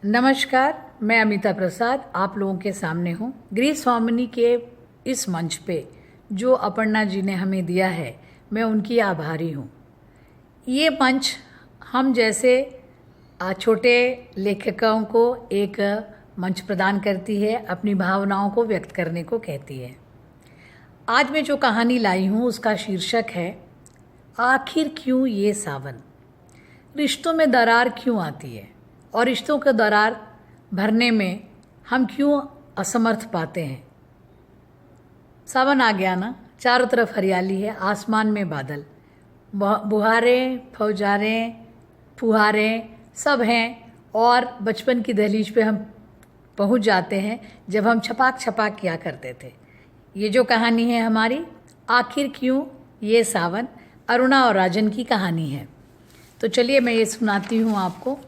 नमस्कार, मैं अमिता प्रसाद आप लोगों के सामने हूँ। गृह स्वामिनी के इस मंच पे जो अपर्णा जी ने हमें दिया है, मैं उनकी आभारी हूँ। ये मंच हम जैसे छोटे लेखकों को एक मंच प्रदान करती है, अपनी भावनाओं को व्यक्त करने को कहती है। आज मैं जो कहानी लाई हूँ उसका शीर्षक है आखिर क्यों ये सावन। रिश्तों में दरार क्यों आती है और रिश्तों का दरार भरने में हम क्यों असमर्थ पाते हैं। सावन आ गया ना, चारों तरफ हरियाली है, आसमान में बादल, बुहारें, फौजारें, फुहारें सब हैं और बचपन की दहलीज पे हम पहुंच जाते हैं जब हम छपाक छपाक किया करते थे। ये जो कहानी है हमारी आखिर क्यों ये सावन, अरुणा और राजन की कहानी है। तो चलिए मैं ये सुनाती हूँ आपको।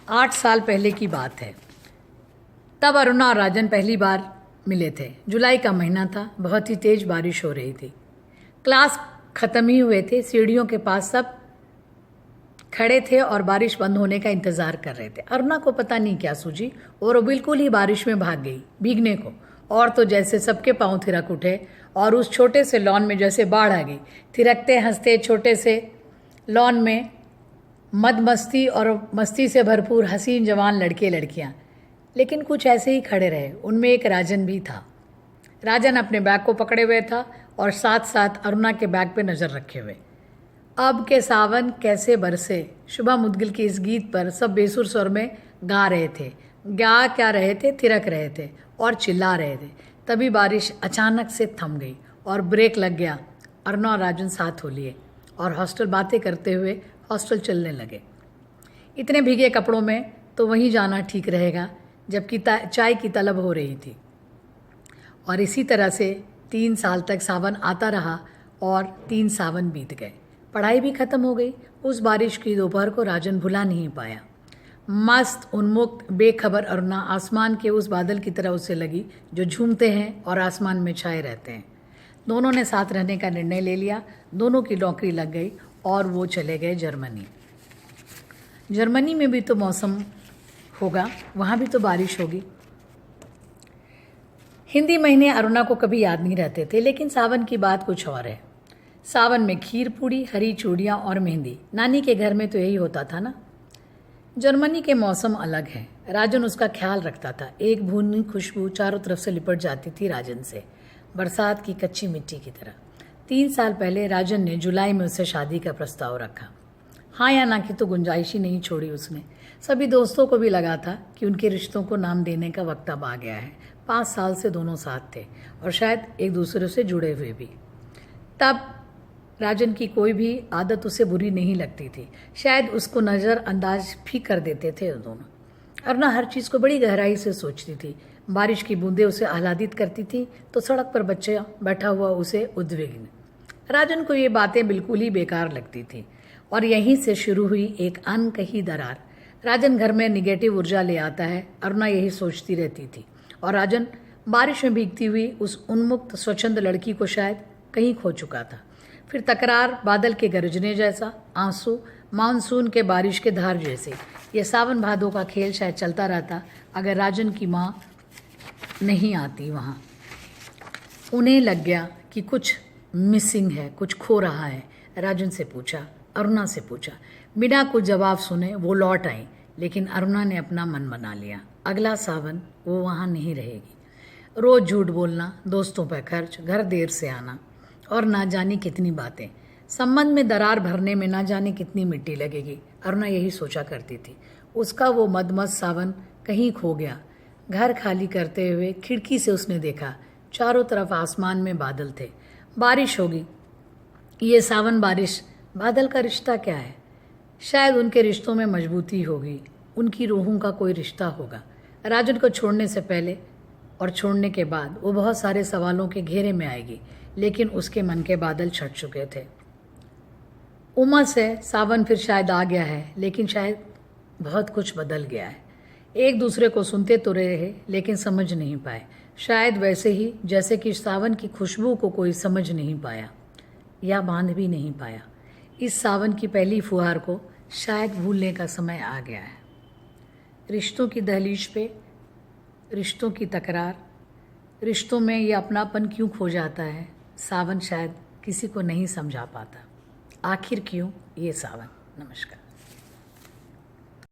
8 साल पहले की बात है। तब अरुणा और राजन पहली बार मिले थे। जुलाई का महीना था, बहुत ही तेज बारिश हो रही थी। क्लास ख़त्म ही हुए थे, सीढ़ियों के पास सब खड़े थे और बारिश बंद होने का इंतज़ार कर रहे थे। अरुणा को पता नहीं क्या सूझी और वो बिल्कुल ही बारिश में भाग गई भीगने को। और तो जैसे सबके पाँव थिरक उठे और उस छोटे से लॉन में जैसे बाढ़ आ गई। थिरकते हंसते छोटे से लॉन में मद मस्ती और मस्ती से भरपूर हसीन जवान लड़के लड़कियां, लेकिन कुछ ऐसे ही खड़े रहे। उनमें एक राजन भी था। राजन अपने बैग को पकड़े हुए था और साथ साथ अरुणा के बैग पे नज़र रखे हुए। अब के सावन कैसे बरसे, शुभा मुदगिल के इस गीत पर सब बेसुर स्वर में गा रहे थे। गा क्या रहे थे, थिरक रहे थे और चिल्ला रहे थे। तभी बारिश अचानक से थम गई और ब्रेक लग गया। अरुणा और राजन साथ हो लिए और हॉस्टल बातें करते हुए हॉस्टल चलने लगे। इतने भीगे कपड़ों में तो वहीं जाना ठीक रहेगा, जबकि चाय की तलब हो रही थी। और इसी तरह से 3 साल तक सावन आता रहा और 3 सावन बीत गए। पढ़ाई भी खत्म हो गई। उस बारिश की दोपहर को राजन भुला नहीं पाया। मस्त, उन्मुक्त, बेखबर अरुणा आसमान के उस बादल की तरह उसे लगी जो झूमते हैं और आसमान में छाए रहते हैं। दोनों ने साथ रहने का निर्णय ले लिया। दोनों की नौकरी लग गई और वो चले गए जर्मनी। जर्मनी में भी तो मौसम होगा, वहाँ भी तो बारिश होगी। हिंदी महीने अरुणा को कभी याद नहीं रहते थे, लेकिन सावन की बात कुछ और है। सावन में खीर पूड़ी, हरी चूड़ियाँ और मेहंदी। नानी के घर में तो यही होता था ना। जर्मनी के मौसम अलग है। राजन उसका ख्याल रखता था। एक भूनी खुशबू चारों तरफ से लिपट जाती थी राजन से, बरसात की कच्ची मिट्टी की तरह। 3 साल पहले राजन ने जुलाई में उससे शादी का प्रस्ताव रखा। हाँ या ना की तो गुंजाइश ही नहीं छोड़ी उसने। सभी दोस्तों को भी लगा था कि उनके रिश्तों को नाम देने का वक्त अब आ गया है। 5 साल से दोनों साथ थे और शायद एक दूसरे से जुड़े हुए भी। तब राजन की कोई भी आदत उसे बुरी नहीं लगती थी। शायद उसको नज़रअंदाज भी कर देते थे दोनों। अरुणा हर चीज़ को बड़ी गहराई से सोचती थी। बारिश की बूंदें उसे आह्लादित करती थी तो सड़क पर बच्चा बैठा हुआ उसे उद्विग्न। राजन को ये बातें बिल्कुल ही बेकार लगती थी और यहीं से शुरू हुई एक अनकही दरार। राजन घर में निगेटिव ऊर्जा ले आता है, अरुणा यही सोचती रहती थी। और राजन बारिश में भीगती हुई उस उन्मुक्त स्वच्छंद लड़की को शायद कहीं खो चुका था। फिर तकरार, बादल के गरजने जैसा, आंसू, मानसून के बारिश के धार जैसे। यह सावन भादों का खेल शायद चलता रहता अगर राजन की माँ नहीं आती वहाँ। उन्हें लग गया कि कुछ मिसिंग है, कुछ खो रहा है। राजन से पूछा, अरुणा से पूछा। बिना कुछ जवाब सुने वो लौट आई, लेकिन अरुणा ने अपना मन बना लिया। अगला सावन वो वहाँ नहीं रहेगी। रोज़ झूठ बोलना, दोस्तों पर खर्च, घर देर से आना और ना जाने कितनी बातें। संबंध में दरार भरने में ना जाने कितनी मिट्टी लगेगी। अरुणा यही सोचा करती थी। उसका वो मदमस्त सावन कहीं खो गया। घर खाली करते हुए खिड़की से उसने देखा, चारों तरफ आसमान में बादल थे। बारिश होगी। ये सावन बारिश, बादल का रिश्ता क्या है? शायद उनके रिश्तों में मजबूती होगी, उनकी रूहों का कोई रिश्ता होगा। राजन को छोड़ने से पहले और छोड़ने के बाद वो बहुत सारे सवालों के घेरे में आएगी, लेकिन उसके मन के बादल छट चुके थे। उमस है, सावन फिर शायद आ गया है, लेकिन शायद बहुत कुछ बदल गया है। एक दूसरे को सुनते तो रहे लेकिन समझ नहीं पाए। शायद वैसे ही जैसे कि सावन की खुशबू को कोई समझ नहीं पाया या बांध भी नहीं पाया। इस सावन की पहली फुहार को शायद भूलने का समय आ गया है। रिश्तों की दहलीज पे रिश्तों की तकरार, रिश्तों में ये अपनापन क्यों खो जाता है, सावन शायद किसी को नहीं समझा पाता। आखिर क्यों ये सावन। नमस्कार।